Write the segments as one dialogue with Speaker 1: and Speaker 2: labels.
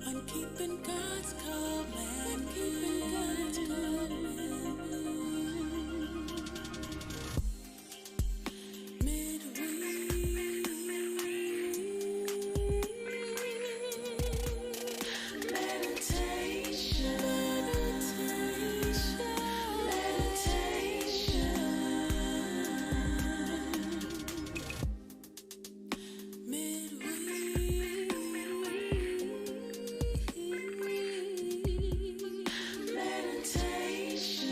Speaker 1: I'm keeping God's covenant, keeping God's covenant. Midweek meditation,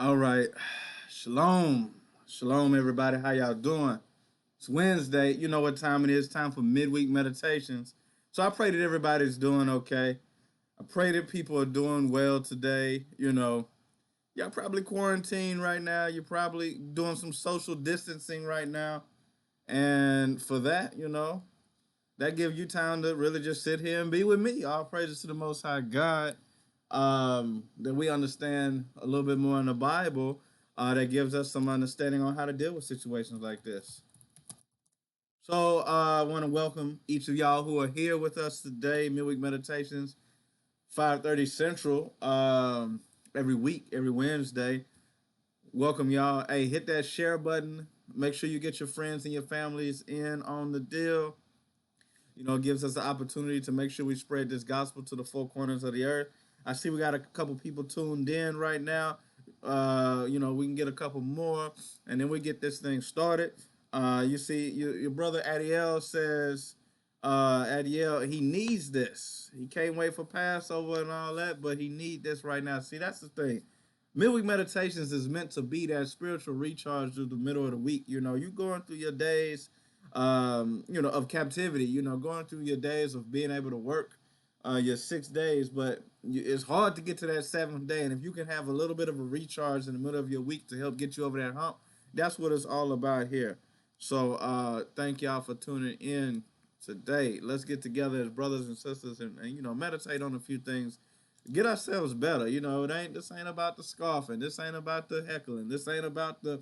Speaker 2: All right. Shalom. Shalom, everybody. How y'all doing? It's Wednesday. You know what time it is. Time for midweek meditations. So I pray that everybody's doing okay. I pray that people are doing well today. Y'all probably quarantined right now. You're probably doing some social distancing right now. And for that, that gives you time to really just sit here and be with me. All praises to the Most High God. That we understand a little bit more in the Bible, that gives us some understanding on how to deal with situations like this. So I want to welcome each of y'all who are here with us today. Midweek Meditations, 5:30 Central, every week, every Wednesday. Welcome y'all. Hey, hit that share button. Make sure you get your friends and your families in on the deal. It gives us the opportunity to make sure we spread this gospel to the four corners of the earth. I see we got a couple people tuned in right now. We can get a couple more, and then we get this thing started. You see, your brother Adiel says, Adiel, he needs this. He can't wait for Passover and all that, but he need this right now. See, that's the thing. Midweek Meditations is meant to be that spiritual recharge through the middle of the week. You going through your days, of captivity, going through your days of being able to work your 6 days, but it's hard to get to that seventh day. And if you can have a little bit of a recharge in the middle of your week to help get you over that hump, that's what it's all about here. So thank y'all for tuning in today. Let's get together as brothers and sisters and meditate on a few things. Get ourselves better. This ain't about the scoffing. This ain't about the heckling. This ain't about the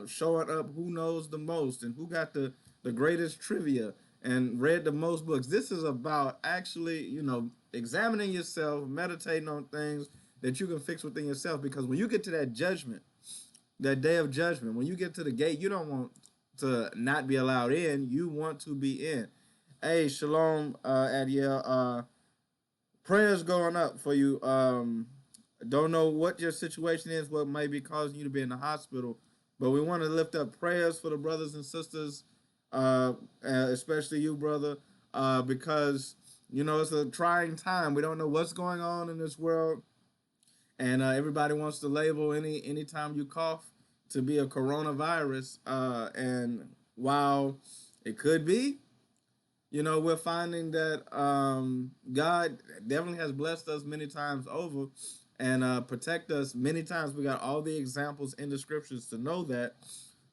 Speaker 2: showing up who knows the most and who got the greatest trivia and read the most books. This is about actually, examining yourself, meditating on things that you can fix within yourself. Because when you get to that judgment, that day of judgment, when you get to the gate, you don't want to not be allowed in. You want to be in. Hey, shalom, Adiel. Prayers going up for you. Don't know what your situation is, what might be causing you to be in the hospital, but we want to lift up prayers for the brothers and sisters, especially you, brother, because it's a trying time. We don't know what's going on in this world, and everybody wants to label anytime you cough to be a coronavirus. And while it could be, we're finding that God definitely has blessed us many times over and protect us many times. We got all the examples in the scriptures to know that.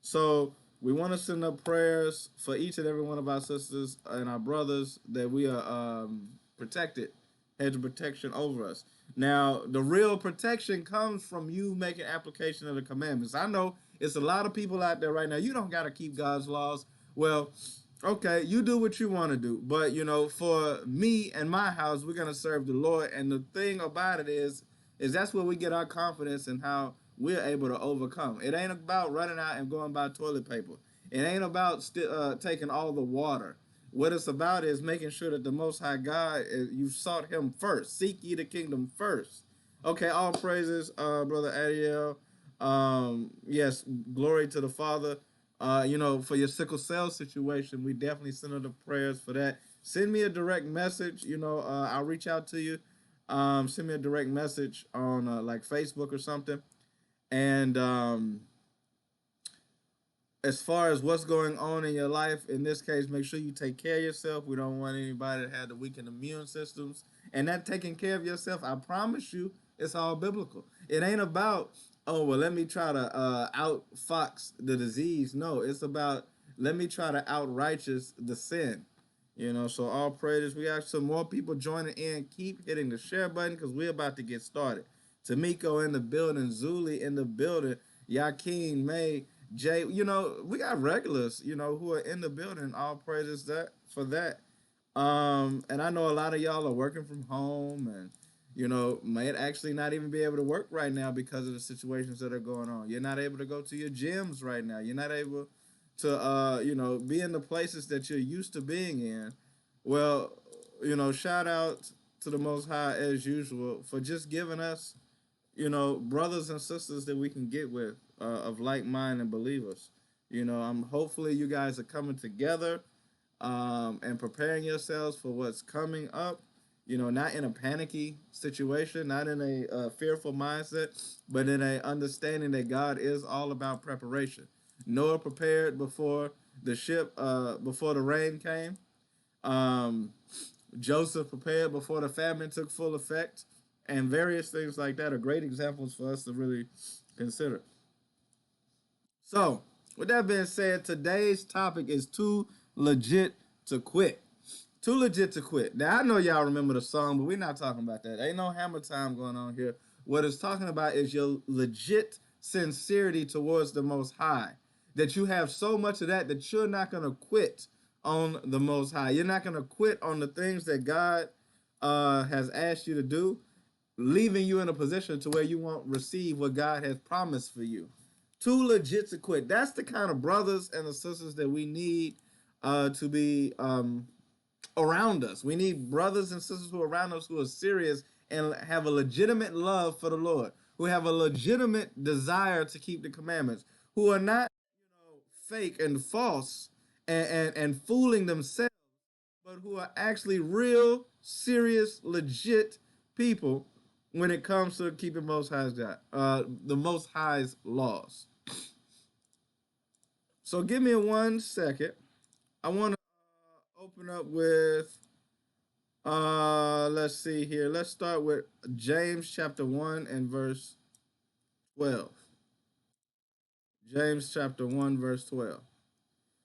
Speaker 2: So we want to send up prayers for each and every one of our sisters and our brothers that we are protected hedge of protection over us. Now, the real protection comes from you making application of the commandments. I know it's a lot of people out there right now. You don't got to keep God's laws. Well, okay, you do what you want to do. But, for me and my house, we're going to serve the Lord. And the thing about it is that's where we get our confidence in how we're able to overcome. It ain't about running out and going buy toilet paper. It ain't about taking all the water. What it's about is making sure that the Most High God, you sought Him first. Seek ye the kingdom first. Okay, all praises, Brother Ariel. Yes, glory to the Father. For your sickle cell situation, we definitely send up the prayers for that. Send me a direct message. I'll reach out to you. Send me a direct message on like Facebook or something. And as far as what's going on in your life, in this case, make sure you take care of yourself. We don't want anybody to have the weakened immune systems. And that taking care of yourself, I promise you, it's all biblical. It ain't about, oh, well, let me try to outfox the disease. No, it's about, let me try to outrighteous the sin. So all praises. We got some more people joining in. Keep hitting the share button because we're about to get started. Tamiko in the building, Zuli in the building, Yakin, May, Jay. We got regulars, who are in the building. All praises that for that. And I know a lot of y'all are working from home and might actually not even be able to work right now because of the situations that are going on. You're not able to go to your gyms right now. You're not able to be in the places that you're used to being in. Well, shout out to the Most High as usual for just giving us brothers and sisters that we can get with of like mind and believers. I'm hopefully you guys are coming together and preparing yourselves for what's coming up. Not in a panicky situation, not in a fearful mindset, but in a understanding that God is all about preparation. Noah prepared before the ship, before the rain came. Um, Joseph prepared before the famine took full effect, and various things like that are great examples for us to really consider. So, with that being said, today's topic is too legit to quit. Too legit to quit. Now, I know y'all remember the song, but we're not talking about that. Ain't no hammer time going on here. What it's talking about is your legit sincerity towards the Most High. That you have so much of that you're not going to quit on the Most High. You're not going to quit on the things that God has asked you to do, leaving you in a position to where you won't receive what God has promised for you. Too legit to quit. That's the kind of brothers and the sisters that we need to be around us. We need brothers and sisters who are around us who are serious and have a legitimate love for the Lord, who have a legitimate desire to keep the commandments, who are not fake and false and fooling themselves, but who are actually real, serious, legit people when it comes to keeping the Most High's laws. So give me 1 second. I want to open up with let's see here. Let's start with James chapter 1 and verse 12. James chapter 1 verse 12.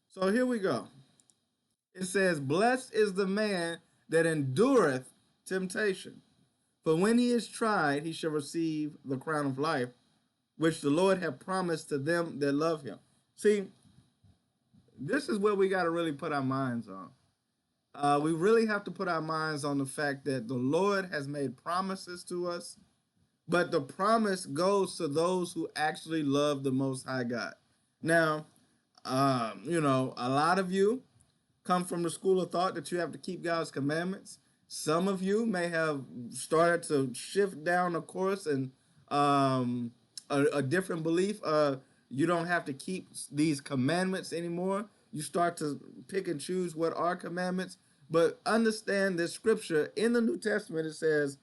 Speaker 2: So here we go. It says, "Blessed is the man that endureth temptation, for when he is tried, he shall receive the crown of life, which the Lord hath promised to them that love him." See, this is where we got to really put our minds on. We really have to put our minds on the fact that the Lord has made promises to us, but the promise goes to those who actually love the Most High God. Now, a lot of you come from the school of thought that you have to keep God's commandments. Some of you may have started to shift down a course and a different belief. You don't have to keep these commandments anymore. You start to pick and choose what are commandments. But understand this scripture in the New Testament, it says,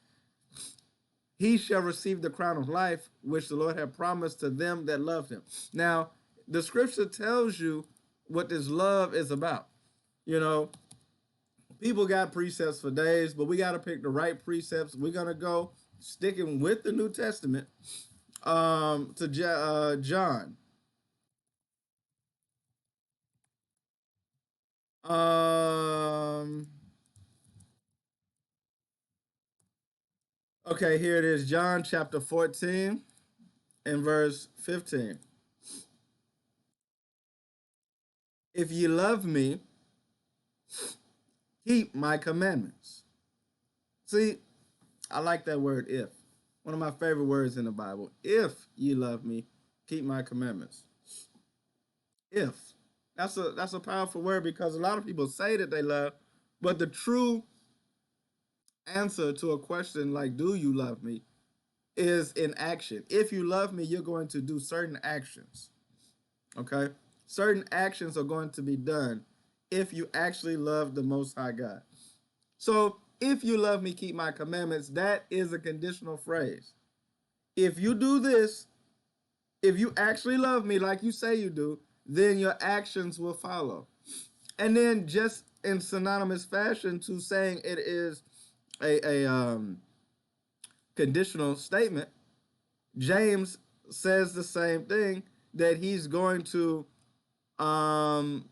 Speaker 2: "He shall receive the crown of life, which the Lord hath promised to them that love him." Now, the scripture tells you what this love is about. People got precepts for days, but we got to pick the right precepts. We're going to go sticking with the New Testament to John. Um, Okay, here it is, John chapter 14 and verse 15. If ye love me, keep my commandments. See, I like that word if. One of my favorite words in the Bible. If ye love me, keep my commandments. If. That's a powerful word because a lot of people say that they love, but the true answer to a question like do you love me is in action. If you love me, you're going to do certain actions. Okay? Certain actions are going to be done if you actually love the Most High God. So, if you love me, keep my commandments, that is a conditional phrase. If you do this, if you actually love me like you say you do, then your actions will follow. And then, just in synonymous fashion to saying it is a conditional statement, James says the same thing, that he's going to um,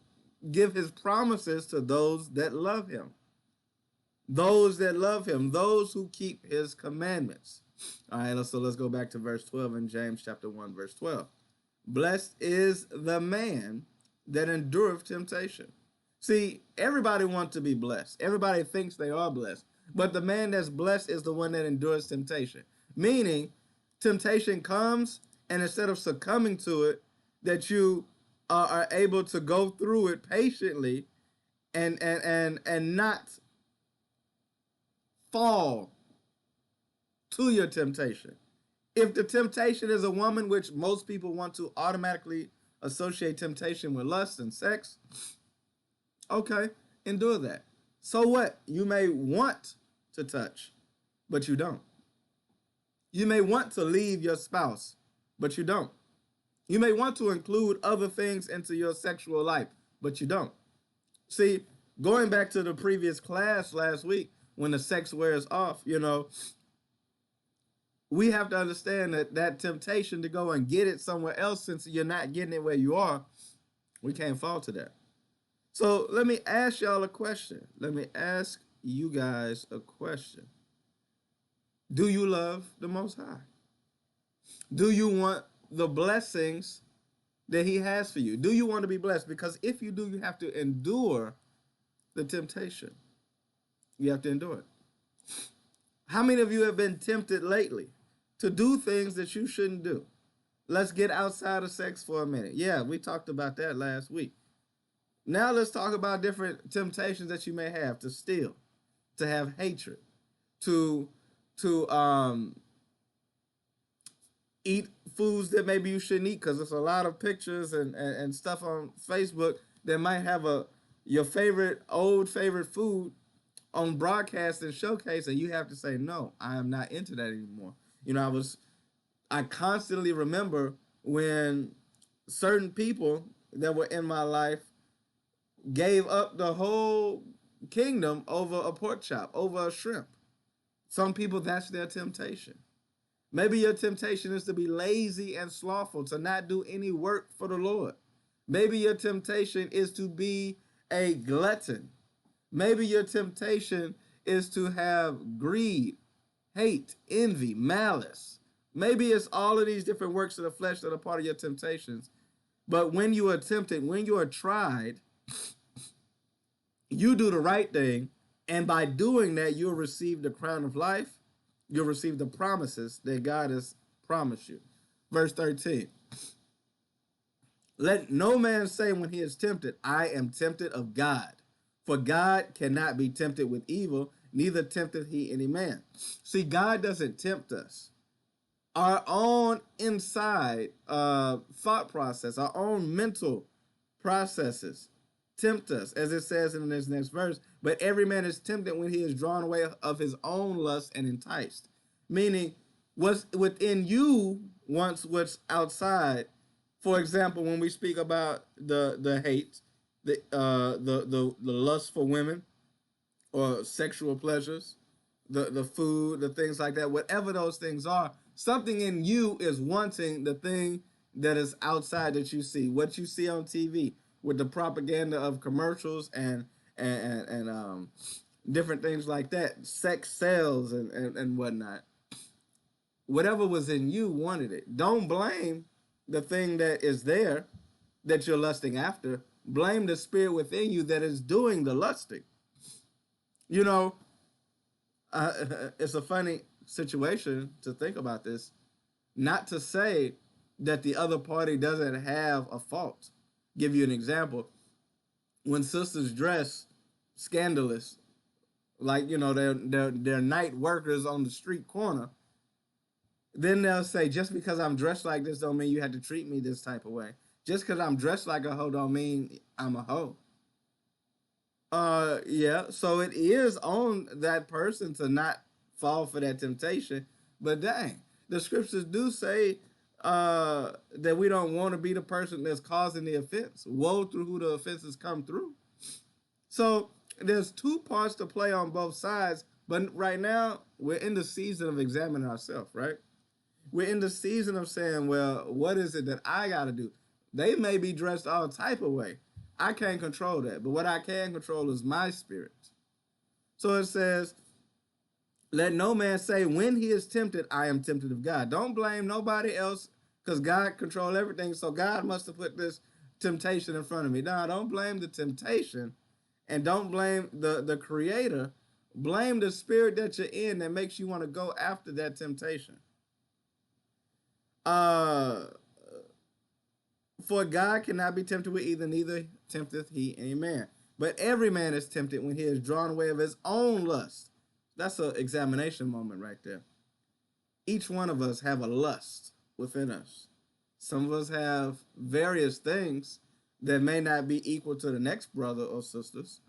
Speaker 2: give his promises to those that love him. Those that love him, those who keep his commandments. All right, let's go back to verse 12 in James chapter 1, verse 12. Blessed is the man that endureth temptation. See, everybody wants to be blessed. Everybody thinks they are blessed. But the man that's blessed is the one that endures temptation. Meaning, temptation comes, and instead of succumbing to it, that you are able to go through it patiently and not fall to your temptation. If the temptation is a woman, which most people want to automatically associate temptation with lust and sex, okay, endure that. So what? You may want to touch, but you don't. You may want to leave your spouse, but you don't. You may want to include other things into your sexual life, but you don't. See, going back to the previous class last week, when the sex wears off, we have to understand that temptation to go and get it somewhere else, since you're not getting it where you are, we can't fall to that. So let me ask y'all a question. Let me ask you guys a question. Do you love the Most High? Do you want the blessings that he has for you? Do you want to be blessed? Because if you do, you have to endure the temptation. You have to endure it. How many of you have been tempted lately to do things that you shouldn't do? Let's get outside of sex for a minute. Yeah, we talked about that last week. Now let's talk about different temptations that you may have: to steal, to have hatred, to eat foods that maybe you shouldn't eat, because there's a lot of pictures and stuff on Facebook that might have your old favorite food on broadcast and showcase, and you have to say, no, I am not into that anymore. I constantly remember when certain people that were in my life gave up the whole kingdom over a pork chop, over a shrimp. Some people, that's their temptation. Maybe your temptation is to be lazy and slothful, to not do any work for the Lord. Maybe your temptation is to be a glutton. Maybe your temptation is to have greed, hate, envy, malice. Maybe it's all of these different works of the flesh that are part of your temptations. But when you are tempted, when you are tried, you do the right thing. And by doing that, you'll receive the crown of life. You'll receive the promises that God has promised you. Verse 13. Let no man say when he is tempted, I am tempted of God. For God cannot be tempted with evil, neither tempteth he any man. See, God doesn't tempt us. Our own inside thought process, our own mental processes tempt us, as it says in this next verse. But every man is tempted when he is drawn away of his own lust and enticed. Meaning, what's within you wants what's outside. For example, when we speak about the hate, the lust for women or sexual pleasures, the food, the things like that, whatever those things are, something in you is wanting the thing that is outside that you see. What you see on TV with the propaganda of commercials and different things like that, sex sells and whatnot. Whatever was in you wanted it. Don't blame the thing that is there that you're lusting after. Blame the spirit within you that is doing the lusting. You know, it's a funny situation to think about this. Not to say that the other party doesn't have a fault. Give you an example. When sisters dress scandalous, like they're night workers on the street corner, then they'll say, just because I'm dressed like this don't mean you have to treat me this type of way. Just because I'm dressed like a hoe don't mean I'm a hoe. Yeah, so it is on that person to not fall for that temptation. But dang, the scriptures do say that we don't want to be the person that's causing the offense. Woe through who the offenses come through. So there's two parts to play on both sides. But right now, we're in the season of examining ourselves, right? We're in the season of saying, well, what is it that I got to do? They may be dressed all type of way. I can't control that. But what I can control is my spirit. So it says, let no man say when he is tempted, I am tempted of God. Don't blame nobody else because God controls everything. So God must have put this temptation in front of me. No, don't blame the temptation and don't blame the creator. Blame the spirit that you're in that makes you want to go after that temptation. For God cannot be tempted with either, neither tempteth he any man. But every man is tempted when he is drawn away of his own lust. That's an examination moment right there. Each one of us have a lust within us. Some of us have various things that may not be equal to the next brother or sisters,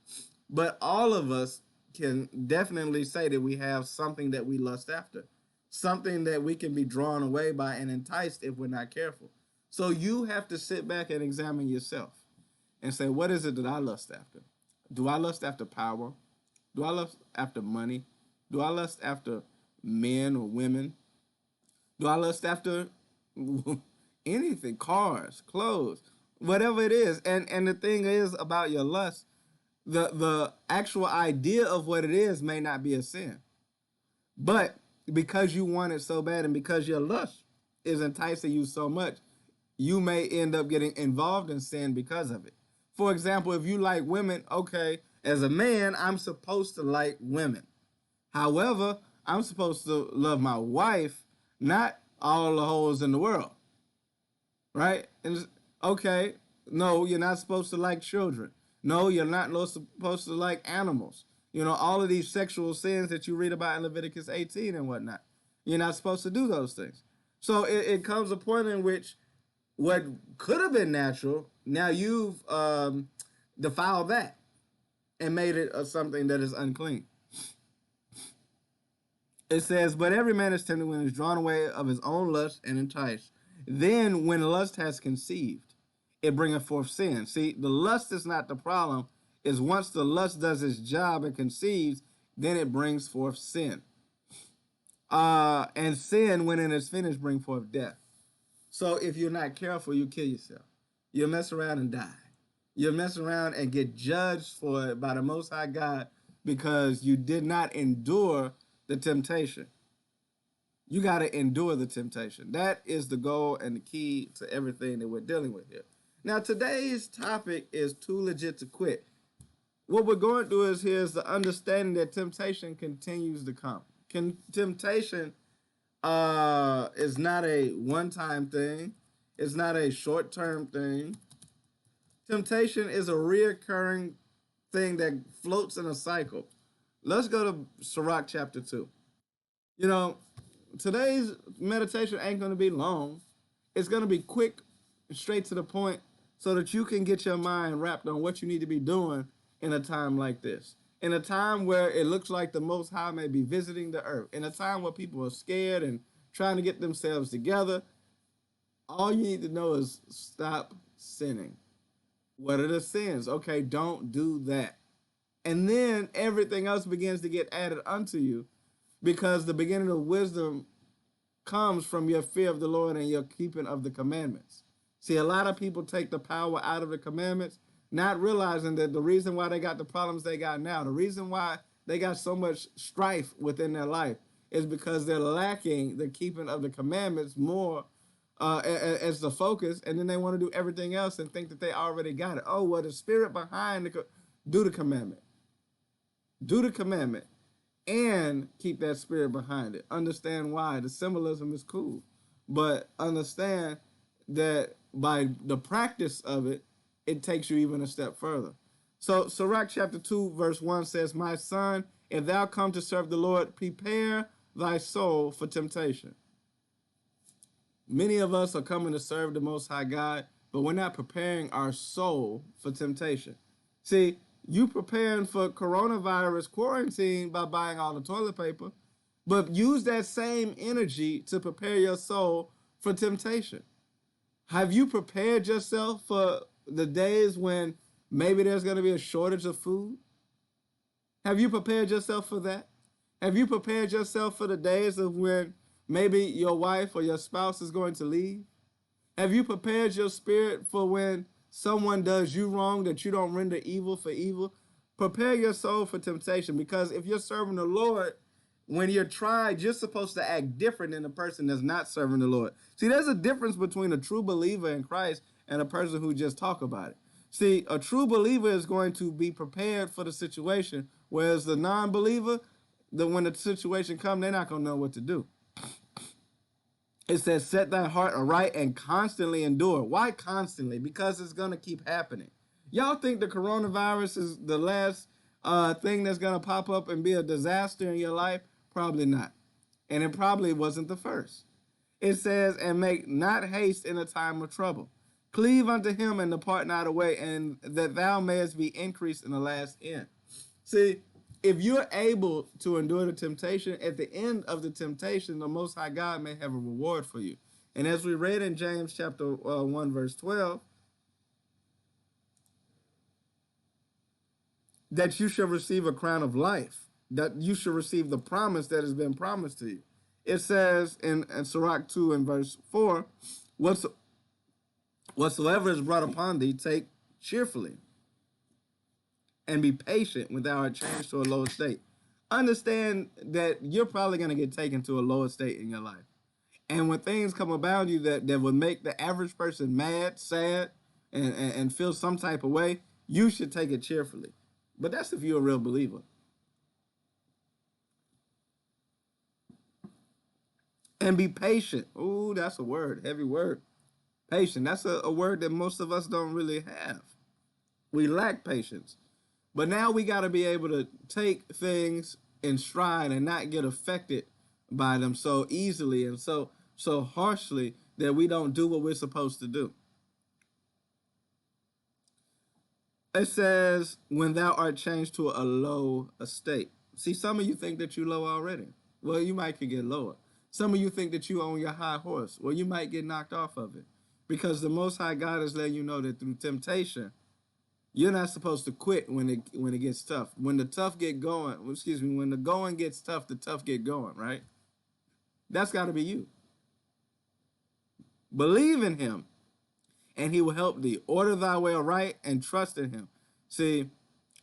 Speaker 2: but all of us can definitely say that we have something that we lust after, something that we can be drawn away by and enticed if we're not careful. So you have to sit back and examine yourself and say, what is it that I lust after? Do I lust after power? Do I lust after money? Do I lust after men or women? Do I lust after anything? Cars, clothes, whatever it is. And the thing is about your lust, the actual idea of what it is may not be a sin. But because you want it so bad and because your lust is enticing you so much, you may end up getting involved in sin because of it. For example, if you like women, okay, as a man, I'm supposed to like women. However, I'm supposed to love my wife, not all the hoes in the world. Right? And okay, no, you're not supposed to like children. No, you're not supposed to like animals. All of these sexual sins that you read about in Leviticus 18 and whatnot. You're not supposed to do those things. So it comes a point in which what could have been natural, now you've defiled that and made it something that is unclean. It says, but every man is tempted when he is drawn away of his own lust and enticed. Then when lust has conceived, it bringeth forth sin. See, the lust is not the problem. Is once the lust does its job and conceives, then it brings forth sin. And sin, when it is finished, bring forth death. So if you're not careful, you kill yourself. You'll mess around and die. You'll mess around and get judged for it by the Most High God because you did not endure the temptation. You got to endure the temptation. That is the goal and the key to everything that we're dealing with here. Now, today's topic is too legit to quit. What we're going through is here's the understanding that temptation continues to come. Temptation is not a one-time thing. It's not a short-term thing. Temptation is a reoccurring thing that floats in a cycle. Let's go to Sirach chapter 2. Today's meditation ain't going to be long. It's going to be quick and straight to the point so that you can get your mind wrapped on what you need to be doing in a time like this. In a time where it looks like the Most High may be visiting the earth. In a time where people are scared and trying to get themselves together. All you need to know is stop sinning. What are the sins? Okay, don't do that. And then everything else begins to get added unto you because the beginning of wisdom comes from your fear of the Lord and your keeping of the commandments. See, a lot of people take the power out of the commandments, not realizing that the reason why they got the problems they got now, the reason why they got so much strife within their life is because they're lacking the keeping of the commandments more as the focus, and then they want to do everything else and think that they already got it. Oh, well, the spirit behind do the commandment, do the commandment, and keep that spirit behind it. Understand why the symbolism is cool, but understand that by the practice of it, it takes you even a step further. So Sirach chapter 2, verse 1 says, "My son, if thou come to serve the Lord, prepare thy soul for temptation." Many of us are coming to serve the Most High God, but we're not preparing our soul for temptation. See, you preparing for coronavirus quarantine by buying all the toilet paper, but use that same energy to prepare your soul for temptation. Have you prepared yourself for the days when maybe there's going to be a shortage of food? Have you prepared yourself for that? Have you prepared yourself for the days of when maybe your wife or your spouse is going to leave? Have you prepared your spirit for when someone does you wrong that you don't render evil for evil? Prepare your soul for temptation, because if you're serving the Lord, when you're tried, you're supposed to act different than the person that's not serving the Lord. See, there's a difference between a true believer in Christ and a person who just talk about it. See, a true believer is going to be prepared for the situation, whereas the non-believer, when the situation comes, they're not going to know what to do. It says, "Set thy heart aright and constantly endure." Why constantly? Because it's going to keep happening. Y'all think the coronavirus is the last thing that's going to pop up and be a disaster in your life? Probably not. And it probably wasn't the first. It says, "And make not haste in a time of trouble. Cleave unto him and depart not away, and that thou mayest be increased in the last end." See, if you're able to endure the temptation, at the end of the temptation, the Most High God may have a reward for you. And as we read in James chapter 1, verse 12, that you shall receive a crown of life, that you shall receive the promise that has been promised to you. It says in Sirach 2 and verse 4, "Whatsoever is brought upon thee, take cheerfully, and be patient when thou art changed to a lower state." Understand that you're probably going to get taken to a lower state in your life. And when things come about you that would make the average person mad, sad, and feel some type of way, you should take it cheerfully. But that's if you're a real believer. And be patient. Ooh, that's a word, heavy word. Patient. That's a word that most of us don't really have. We lack patience. But now we got to be able to take things in stride and not get affected by them so easily and so harshly that we don't do what we're supposed to do. It says, "When thou art changed to a low estate." See, some of you think that you're low already. Well, you might could get lower. Some of you think that you own your high horse. Well, you might get knocked off of it. Because the Most High God is letting you know that through temptation, you're not supposed to quit when it gets tough. When the tough get going, when the going gets tough, the tough get going, right? That's got to be you. Believe in him, and he will help thee. Order thy way aright and trust in him. See,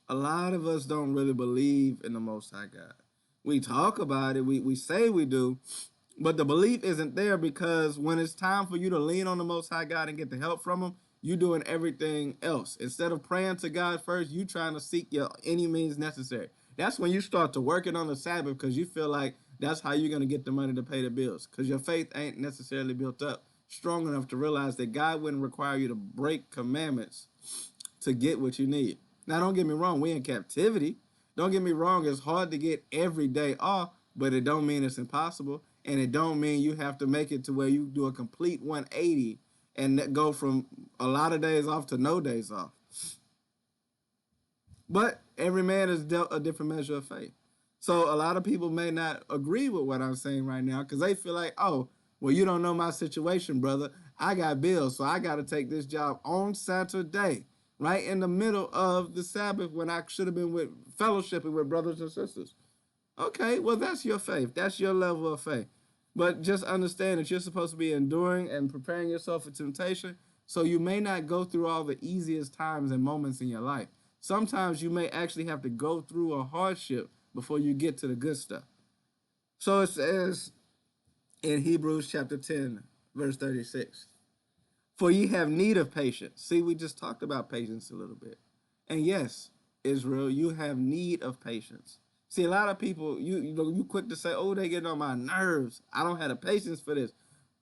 Speaker 2: a lot of us don't really believe in the Most High God. We talk about it, we say we do, but the belief isn't there, because when it's time for you to lean on the Most High God and get the help from him, you doing everything else. Instead of praying to God first, you trying to seek your any means necessary. That's when you start to work it on the Sabbath, because you feel like that's how you're going to get the money to pay the bills, because your faith ain't necessarily built up strong enough to realize that God wouldn't require you to break commandments to get what you need. Now, don't get me wrong. We in captivity. Don't get me wrong. It's hard to get every day off, but it don't mean it's impossible. And it don't mean you have to make it to where you do a complete 180 and go from a lot of days off to no days off. But every man is dealt a different measure of faith. So a lot of people may not agree with what I'm saying right now, because they feel like, oh, well, you don't know my situation, brother. I got bills, so I got to take this job on Saturday, right in the middle of the Sabbath, when I should have been fellowshipping with brothers and sisters. Okay, well, that's your faith. That's your level of faith. But just understand that you're supposed to be enduring and preparing yourself for temptation, so you may not go through all the easiest times and moments in your life. Sometimes you may actually have to go through a hardship before you get to the good stuff. So it says in Hebrews chapter 10, verse 36, for ye have need of patience. See, we just talked about patience a little bit. And yes, Israel, you have need of patience. See, a lot of people, you quick to say, oh, they getting on my nerves. I don't have the patience for this.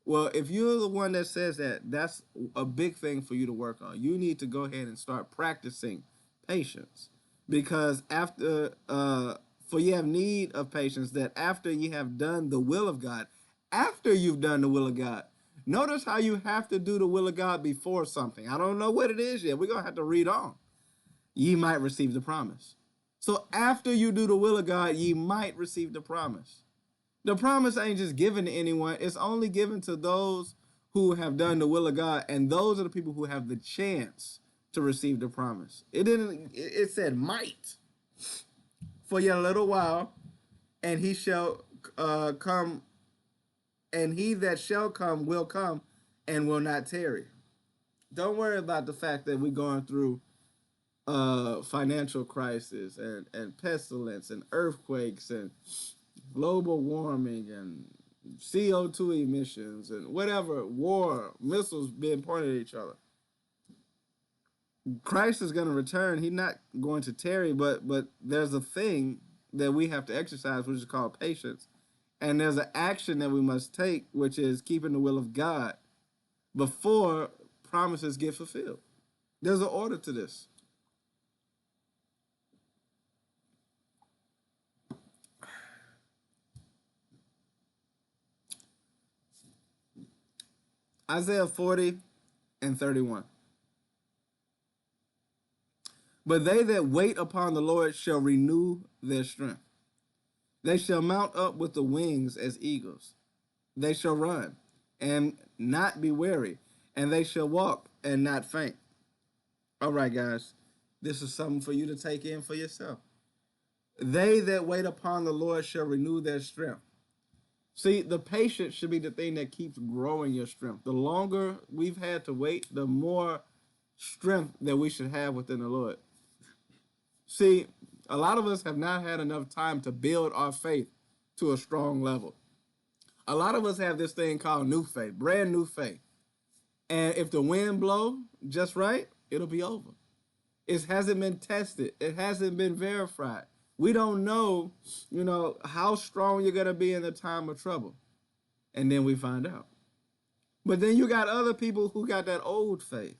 Speaker 2: Well, if you're the one that says that, that's a big thing for you to work on. You need to go ahead and start practicing patience. Because for you have need of patience, that after you have done the will of God, after you've done the will of God, notice how you have to do the will of God before something. I don't know what it is yet. We're going to have to read on. Ye might receive the promise. So after you do the will of God, ye might receive the promise. The promise ain't just given to anyone. It's only given to those who have done the will of God, and those are the people who have the chance to receive the promise. It said might. For yet a little while, and he shall come, and he that shall come will come and will not tarry. Don't worry about the fact that we're going through financial crisis and pestilence and earthquakes and global warming and CO2 emissions and whatever, war, missiles being pointed at each other. Christ is going to return. He's not going to tarry, but there's a thing that we have to exercise, which is called patience. And there's an action that we must take, which is keeping the will of God before promises get fulfilled. There's an order to this. Isaiah 40 and 31. But they that wait upon the Lord shall renew their strength. They shall mount up with the wings as eagles. They shall run and not be weary, and they shall walk and not faint. All right, guys, this is something for you to take in for yourself. They that wait upon the Lord shall renew their strength. See, the patience should be the thing that keeps growing your strength. The longer we've had to wait, the more strength that we should have within the Lord. See, a lot of us have not had enough time to build our faith to a strong level. A lot of us have this thing called new faith, brand new faith. And if the wind blow just right, it'll be over. It hasn't been tested. It hasn't been verified. We don't know, how strong you're going to be in the time of trouble. And then we find out. But then you got other people who got that old faith.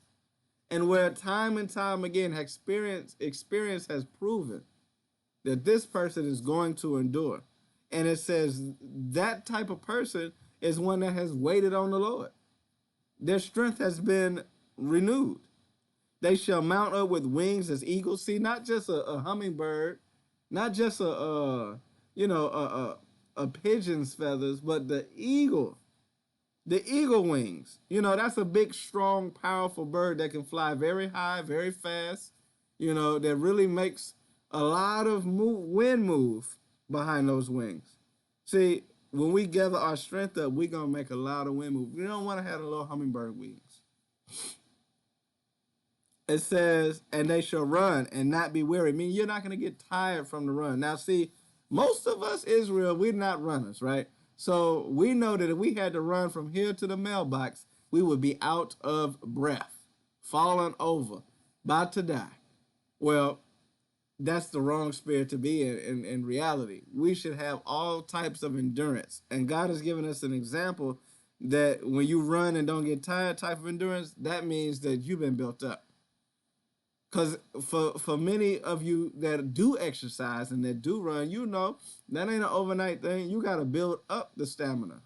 Speaker 2: And where time and time again, experience has proven that this person is going to endure. And it says that type of person is one that has waited on the Lord. Their strength has been renewed. They shall mount up with wings as eagles. See, not just a hummingbird, not just a pigeon's feathers, but the eagle. The eagle wings. That's a big, strong, powerful bird that can fly very high, very fast. That really makes a lot of wind move behind those wings. See, when we gather our strength up, we're going to make a lot of wind move. We don't want to have a little hummingbird wings. It says, and they shall run and not be weary. I mean, you're not going to get tired from the run. Now, see, most of us, Israel, we're not runners, right? So we know that if we had to run from here to the mailbox, we would be out of breath, falling over, about to die. Well, that's the wrong spirit to be in reality. We should have all types of endurance. And God has given us an example that when you run and don't get tired type of endurance, that means that you've been built up. Because for many of you that do exercise and that do run, that ain't an overnight thing. You got to build up the stamina.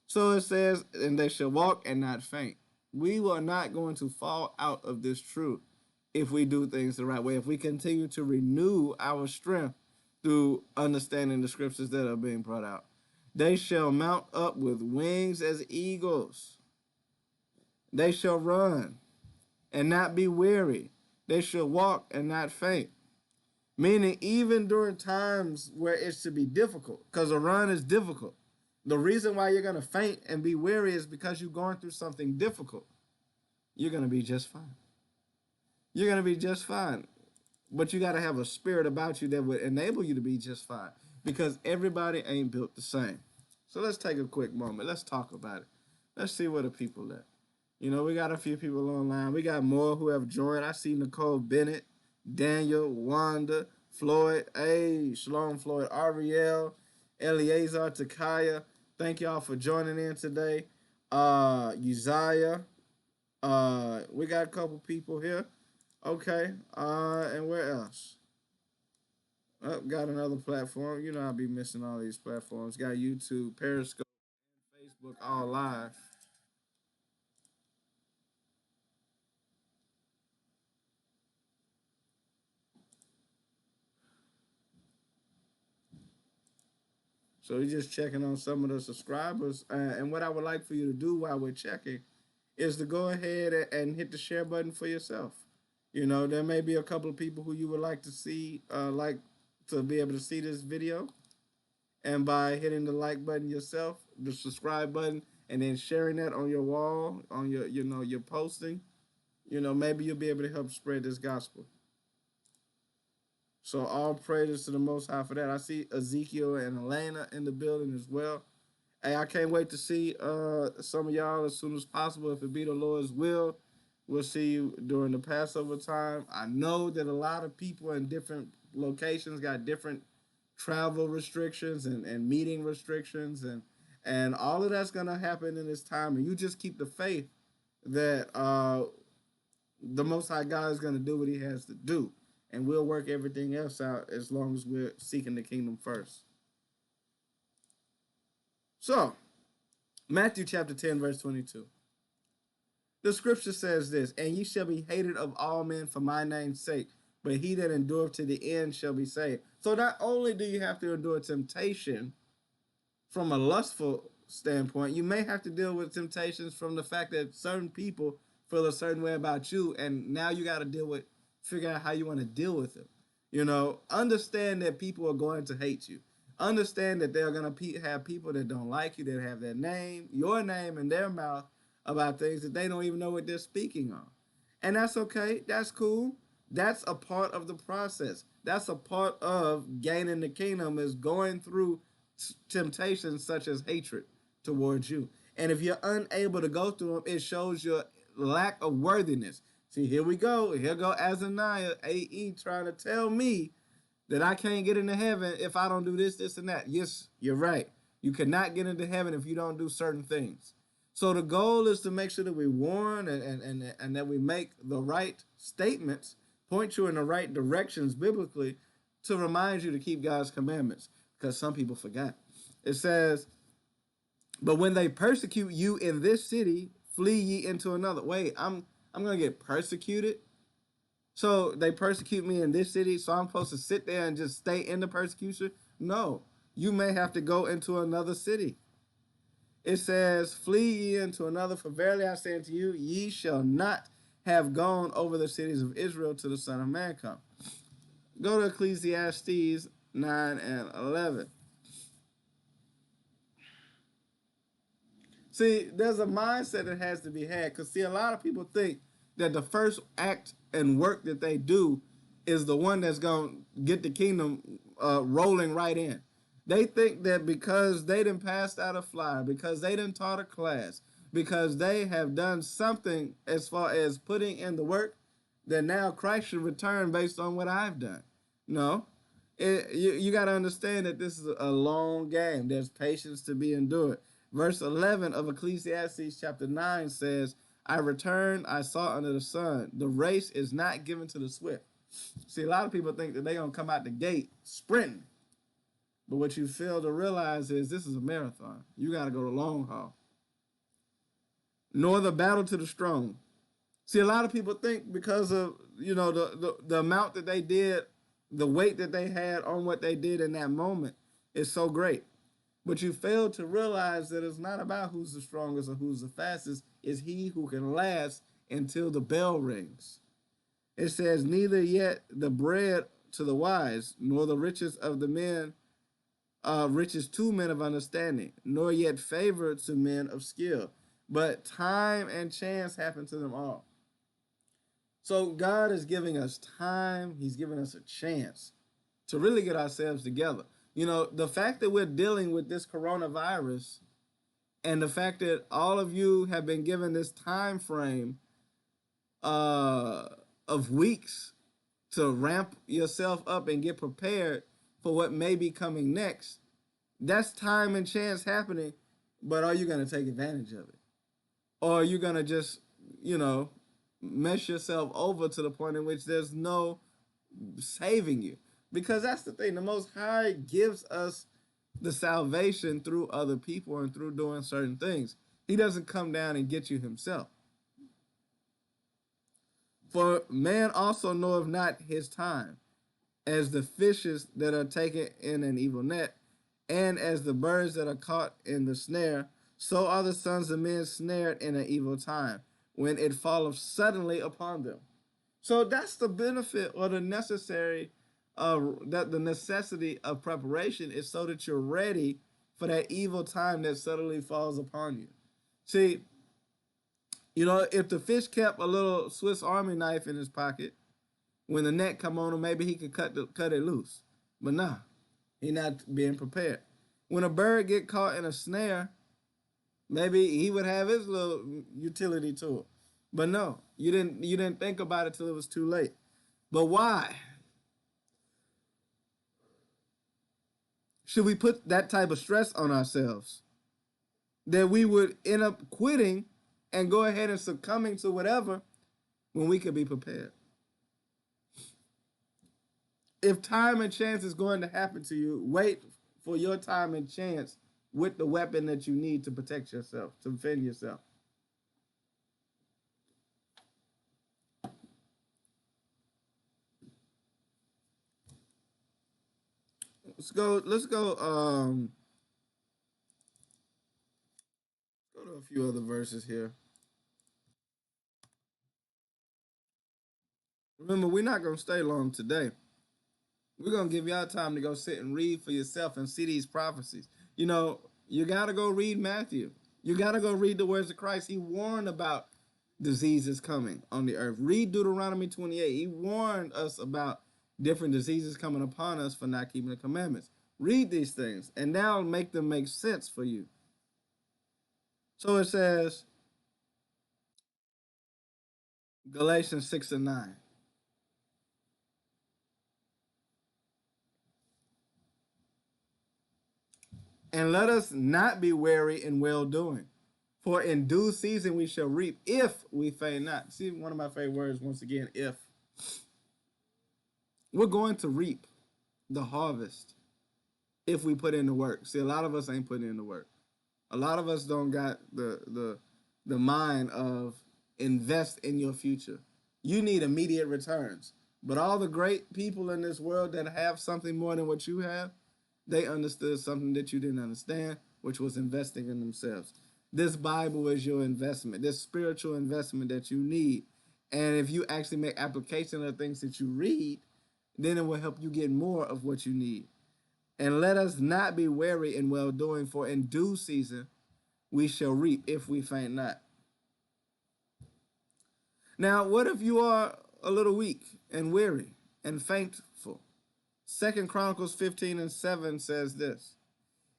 Speaker 2: So it says, and they shall walk and not faint. We are not going to fall out of this truth if we do things the right way. If we continue to renew our strength through understanding the scriptures that are being brought out. They shall mount up with wings as eagles. They shall run and not be weary. They shall walk and not faint. Meaning even during times where it should be difficult, because a run is difficult. The reason why you're going to faint and be weary is because you're going through something difficult. You're going to be just fine. You're going to be just fine. But you got to have a spirit about you that would enable you to be just fine. because everybody ain't built the same. So let's take a quick moment. Let's talk about it. Let's see where the people at. You know, we got a few people online. We got more who have joined. I see Nicole Bennett, Daniel, Wanda, Floyd, hey, Shalom Floyd, Ariel, Eleazar, Takaya. Thank y'all for joining in today. Uzziah. We got a couple people here. Okay. And where else? Oh, got another platform. You know I'll be missing all these platforms. Got YouTube, Periscope, Facebook, all live. So we're just checking on some of the subscribers. And what I would like for you to do while we're checking is to go ahead and hit the share button for yourself. You know, there may be a couple of people who you would like to see, like to be able to see this video. And by hitting the like button yourself, the subscribe button, and then sharing that on your wall, on your, you know, your posting, you know, maybe you'll be able to help spread this gospel. So all praises to the Most High for that. I see Ezekiel and Elena in the building as well. Hey, I can't wait to see some of y'all as soon as possible. If it be the Lord's will, we'll see you during the Passover time. I know that a lot of people in different locations got different travel restrictions and meeting restrictions and all of that's gonna happen in this time. And you just keep the faith that the Most High God is gonna do what He has to do, and we'll work everything else out as long as we're seeking the kingdom first. So, Matthew chapter 10, verse 22. The scripture says this, and ye shall be hated of all men for my name's sake, but he that endureth to the end shall be saved. So not only do you have to endure temptation from a lustful standpoint, you may have to deal with temptations from the fact that certain people feel a certain way about you, and now you got to figure out how you want to deal with it. You know, understand that people are going to hate you. Understand that they're going to have people that don't like you, that have their name, your name in their mouth about things that they don't even know what they're speaking on. And that's okay. That's cool. That's a part of the process. That's a part of gaining the kingdom, is going through temptations such as hatred towards you. And if you're unable to go through them, it shows your lack of worthiness. See, here we go. Here go Azaniah, AE, trying to tell me that I can't get into heaven if I don't do this, this, and that. Yes, you're right. You cannot get into heaven if you don't do certain things. So the goal is to make sure that we warn and that we make the right statements, point you in the right directions biblically, to remind you to keep God's commandments, because some people forgot. It says, but when they persecute you in this city, flee ye into another. Wait, I'm going to get persecuted? So they persecute me in this city, so I'm supposed to sit there and just stay in the persecution? No, you may have to go into another city. It says, flee ye into another, for verily I say unto you, ye shall not have gone over the cities of Israel till the Son of Man come. Go to Ecclesiastes 9 and 11. See, there's a mindset that has to be had, because, see, a lot of people think that the first act and work that they do is the one that's going to get the kingdom rolling right in. They think that because they done passed out a flyer, because they done taught a class, because they have done something as far as putting in the work, that now Christ should return based on what I've done. No. You got to understand that this is a long game. There's patience to be endured. Verse 11 of Ecclesiastes chapter 9 says, I returned, I saw under the sun. The race is not given to the swift. See, a lot of people think that they're going to come out the gate sprinting. But what you fail to realize is this is a marathon. You got to go the long haul. Nor the battle to the strong. See, a lot of people think because of, you know, the amount that they did, the weight that they had on what they did in that moment is so great. But you fail to realize that it's not about who's the strongest or who's the fastest. It's he who can last until the bell rings. It says, neither yet the bread to the wise, nor the riches of the men, riches to men of understanding, nor yet favor to men of skill. But time and chance happen to them all. So God is giving us time. He's giving us a chance to really get ourselves together. You know, the fact that we're dealing with this coronavirus and the fact that all of you have been given this time frame uh, of weeks to ramp yourself up and get prepared for what may be coming next, that's time and chance happening. But are you going to take advantage of it? Or are you going to just, you know, mess yourself over to the point in which there's no saving you? Because that's the thing. The Most High gives us the salvation through other people and through doing certain things. He doesn't come down and get you himself. For man also knoweth not his time, as the fishes that are taken in an evil net, and as the birds that are caught in the snare, so are the sons of men snared in an evil time, when it falleth suddenly upon them. So that's the benefit or the necessary, that the necessity of preparation is so that you're ready for that evil time that suddenly falls upon you. See, you know, if the fish kept a little Swiss Army knife in his pocket, when the net come on him, maybe he could cut it loose. But nah, he not being prepared. When a bird get caught in a snare, maybe he would have his little utility to it. But no, you didn't think about it till it was too late. But why should we put that type of stress on ourselves that we would end up quitting and go ahead and succumbing to whatever when we could be prepared? If time and chance is going to happen to you, wait for your time and chance with the weapon that you need to protect yourself, to defend yourself. Let's go go to a few other verses here. Remember, we're not gonna stay long today. We're gonna give y'all time to go sit and read for yourself and see these prophecies. You know, you gotta go read Matthew. You gotta go read the words of Christ. He warned about diseases coming on the earth. Read Deuteronomy 28. He warned us about different diseases coming upon us for not keeping the commandments. Read these things, and now make them make sense for you. So it says, Galatians 6 and 9. And let us not be weary in well doing, for in due season we shall reap if we faint not. See, one of my favorite words, once again, if. We're going to reap the harvest if we put in the work. See, a lot of us ain't putting in the work. A lot of us don't got the mind of invest in your future. You need immediate returns. But all the great people in this world that have something more than what you have, they understood something that you didn't understand, which was investing in themselves. This Bible is your investment, this spiritual investment that you need. And if you actually make application of the things that you read, then it will help you get more of what you need. And let us not be weary in well doing, for in due season we shall reap if we faint not. Now, what if you are a little weak and weary and faintful? 2 Chronicles 15 and 7 says this: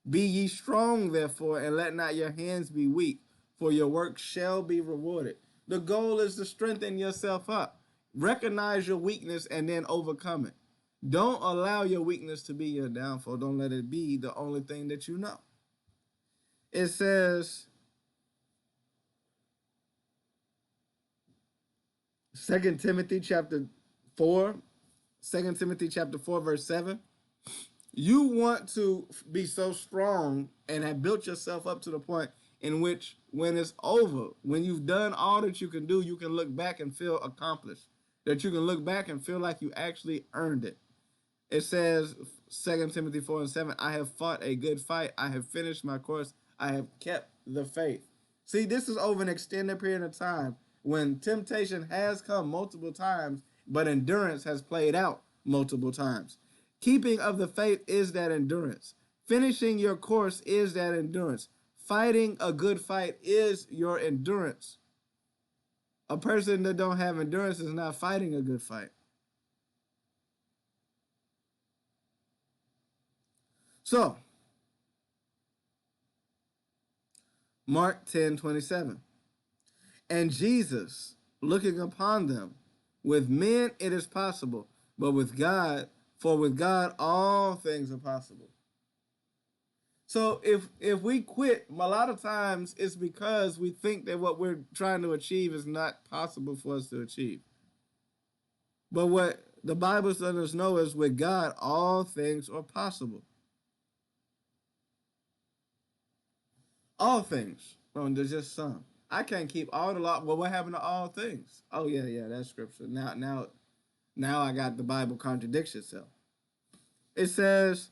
Speaker 2: Be ye strong, therefore, and let not your hands be weak, for your work shall be rewarded. The goal is to strengthen yourself up. Recognize your weakness and then overcome it. Don't allow your weakness to be your downfall. Don't let it be the only thing that you know. It says, 2 Timothy chapter 4, 2 Timothy chapter 4, verse 7. You want to be so strong and have built yourself up to the point in which when it's over, when you've done all that you can do, you can look back and feel accomplished. That you can look back and feel like you actually earned it. It says, 2 Timothy 4 and 7, I have fought a good fight. I have finished my course. I have kept the faith. See, this is over an extended period of time when temptation has come multiple times, but endurance has played out multiple times. Keeping of the faith is that endurance. Finishing your course is that endurance. Fighting a good fight is your endurance. A person that don't have endurance is not fighting a good fight. So, Mark 10:27. And Jesus, looking upon them, with men it is possible, but with God, for with God all things are possible. So if we quit, a lot of times it's because we think that what we're trying to achieve is not possible for us to achieve. But what the Bible lets us know is with God, all things are possible. All things. Well, there's just some. I can't keep all the law. Well, what happened to all things? Oh yeah, that's scripture. Now I got the Bible contradicts itself. It says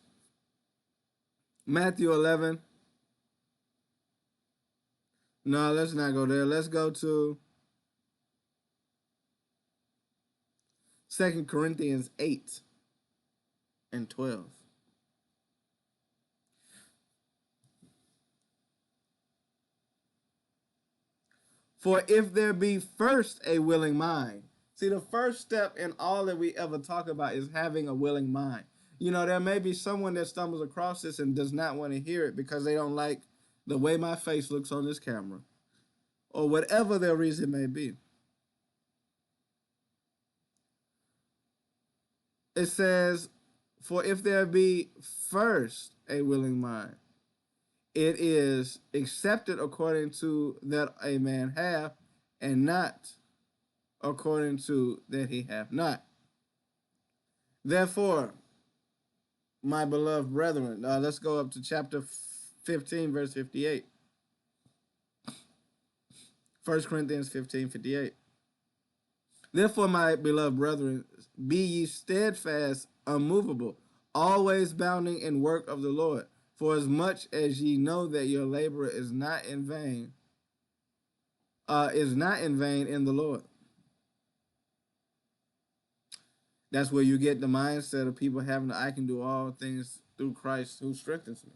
Speaker 2: Matthew 11. No, let's not go there. Let's go to 2 Corinthians 8 and 12. For if there be first a willing mind. See, the first step in all that we ever talk about is having a willing mind. You know, there may be someone that stumbles across this and does not want to hear it because they don't like the way my face looks on this camera, or whatever their reason may be. It says, for if there be first a willing mind, it is accepted according to that a man hath, and not according to that he hath not. Therefore, my beloved brethren, let's go up to chapter 15, verse 58. 1 Corinthians 15:58. Therefore, my beloved brethren, be ye steadfast, unmovable, always bounding in work of the Lord, for as much as ye know that your labor is not in vain, in the Lord. That's where you get the mindset of people having I can do all things through Christ who strengthens me.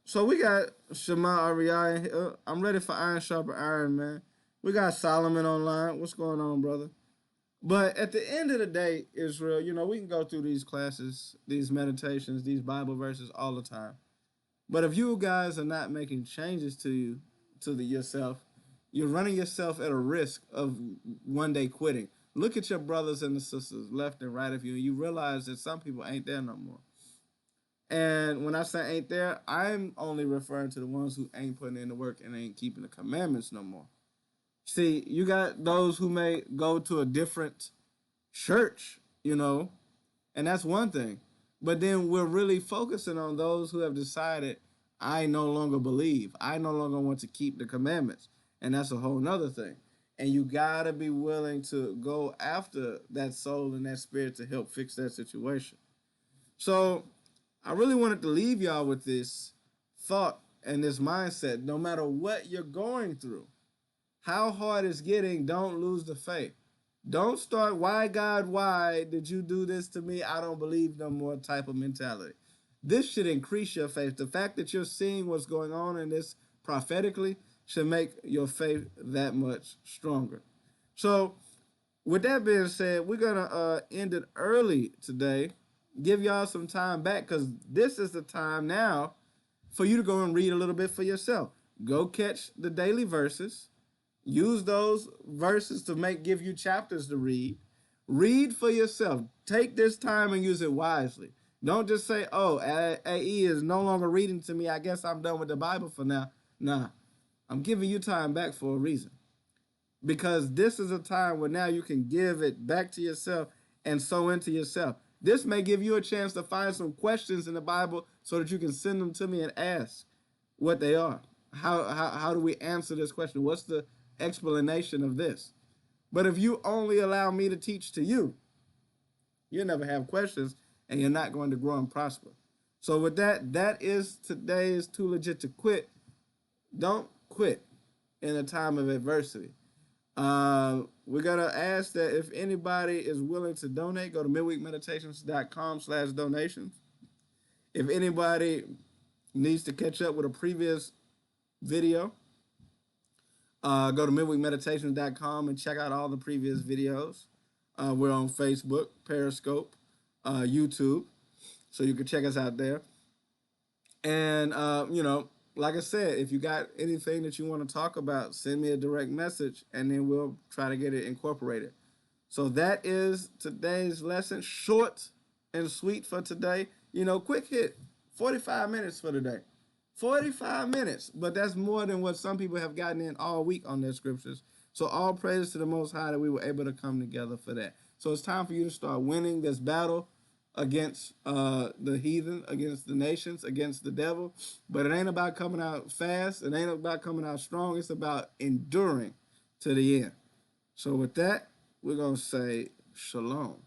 Speaker 2: So we got Shema Ariah. I'm ready for Iron Sharper Iron, man. We got Solomon online. What's going on, brother? But at the end of the day, Israel, you know, we can go through these classes, these meditations, these Bible verses all the time. But if you guys are not making changes to you, yourself, you're running yourself at a risk of one day quitting. Look at your brothers and the sisters left and right of you, and you realize that some people ain't there no more. And when I say ain't there, I'm only referring to the ones who ain't putting in the work and ain't keeping the commandments no more. See, you got those who may go to a different church, you know, and that's one thing. But then we're really focusing on those who have decided, I no longer believe. I no longer want to keep the commandments. And that's a whole nother thing. And you got to be willing to go after that soul and that spirit to help fix that situation. So I really wanted to leave y'all with this thought and this mindset. No matter what you're going through, how hard it's getting, don't lose the faith. Don't start, why God, why did you do this to me? I don't believe no more type of mentality. This should increase your faith. The fact that you're seeing what's going on in this prophetically should make your faith that much stronger. So with that being said, we're going to end it early today. Give y'all some time back because this is the time now for you to go and read a little bit for yourself. Go catch the daily verses. Use those verses to give you chapters to read. Read for yourself. Take this time and use it wisely. Don't just say, oh, AE is no longer reading to me. I guess I'm done with the Bible for now. Nah, I'm giving you time back for a reason. Because this is a time where now you can give it back to yourself and sow into yourself. This may give you a chance to find some questions in the Bible so that you can send them to me and ask what they are. How do we answer this question? What's the explanation of this? But if you only allow me to teach to you, you'll never have questions and you're not going to grow and prosper. So with that is today's Too Legit to Quit. Don't quit in a time of adversity. We're gonna ask that if anybody is willing to donate, go to midweekmeditations.com/donations. If anybody needs to catch up with a previous video, go to midweekmeditations.com and check out all the previous videos. We're on Facebook, Periscope, YouTube, so you can check us out there. And like I said, if you got anything that you want to talk about, send me a direct message, and then we'll try to get it incorporated. So that is today's lesson. Short and sweet for today. Quick hit. 45 minutes for today. 45 minutes. But that's more than what some people have gotten in all week on their scriptures. So all praise to the Most High that we were able to come together for that. So it's time for you to start winning this battle against the heathen, against the nations, against the devil. But it ain't about coming out fast. It ain't about coming out strong. It's about enduring to the end. So with that, we're going to say shalom.